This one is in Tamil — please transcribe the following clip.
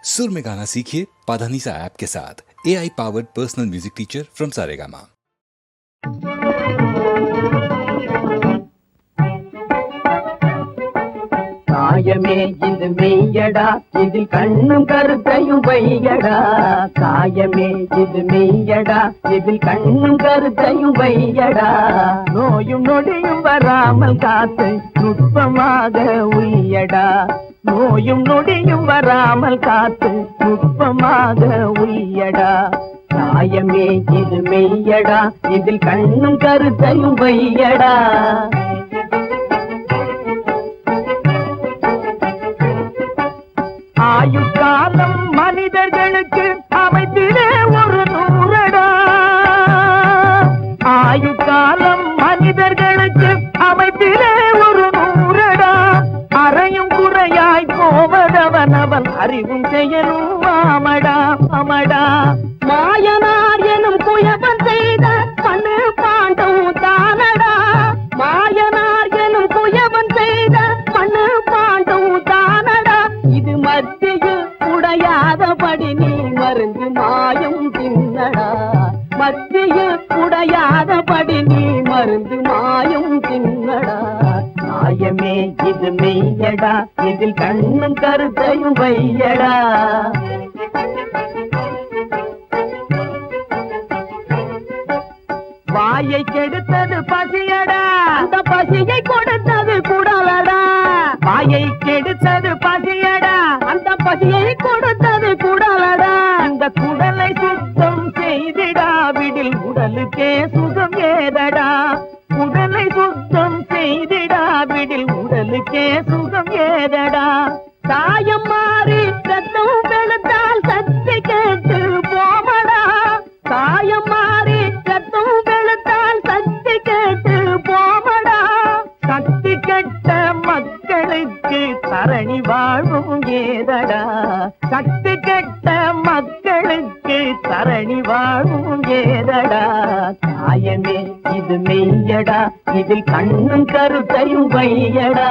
सुर में गाना सीखिए पाधानीसा ऐप के साथ। AI powered personal music teacher from Saregama. காயமே இது மெய்யடா, இதில் கண்ணும் கருத்தையும் வையடா. காயமே இது மெய்யடா, இதில் கண்ணும் கருத்தையும் வையடா. நோயும் நொடியும் வராமல் காத்து நுட்பமாக உய்யடா. நோயும் நொடியும் வராமல் காத்து நுட்பமாக உய்யடா. காயமே இது மெய்யடா, இதில் கண்ணும் கருத்தையும் வையடா. ஆயுட்காலம் மனிதர்களுக்கு அமைப்பிலே ஒரு 100டா. ஆயுட்காலம் மனிதர்களுக்கு அமைப்பிலே ஒரு 100டா. அறையும் குறையாய் போவதவன் அவன் அறிவும் செயலும் ஆமடா அமடா. மாயனார் எனும் குயவன் செய்த மண்ணு பாண்டம் தானடா. மாயனார் எனும் குயவன் செய்த மண்ணு பாண்டம் தானடா. இது மத்தியில் உடையாதபடி நீ மருந்து மாயம் தின்னடா. மத்தியில் உடையாதபடி நீ மருந்து மாயம் தின்னடா. காயமே இது மெய்யடா, இதில் கண்ணும் கருத்தையும் வையடா. வாயை கெடுத்தது பசியடா, அந்த பசியை கொடுத்தது குடலடா. வாயை கெடுத்தது பசியடா, அந்த பசியை கொடுத்தது குடலடா. அந்த குடலை சுத்தம் செய்திடாவிடில் உடலுக்கே சுகம் ஏதடா. உடலை சுத்தம் செய்திடாவிடில் உடலுக்கே சுகம் ஏதடா. சாயம் மாறி ரத்தம் வெளுத்தால் சக்தி கேட்டு போமடா. சாயம் மாறி ரத்தம் வெளுத்தால் சக்தி கேட்டு போமடா. சக்தி கெட்ட மக்களுக்கு தரணி வாழ்வும் ஏதடா. சக்தி கெட்ட மக்களுக்கு தரணி வாழ்வும் ஏதடா. காயமே இது மெய்யடா, இதில் கண்ணும் கருத்தையும் வையடா.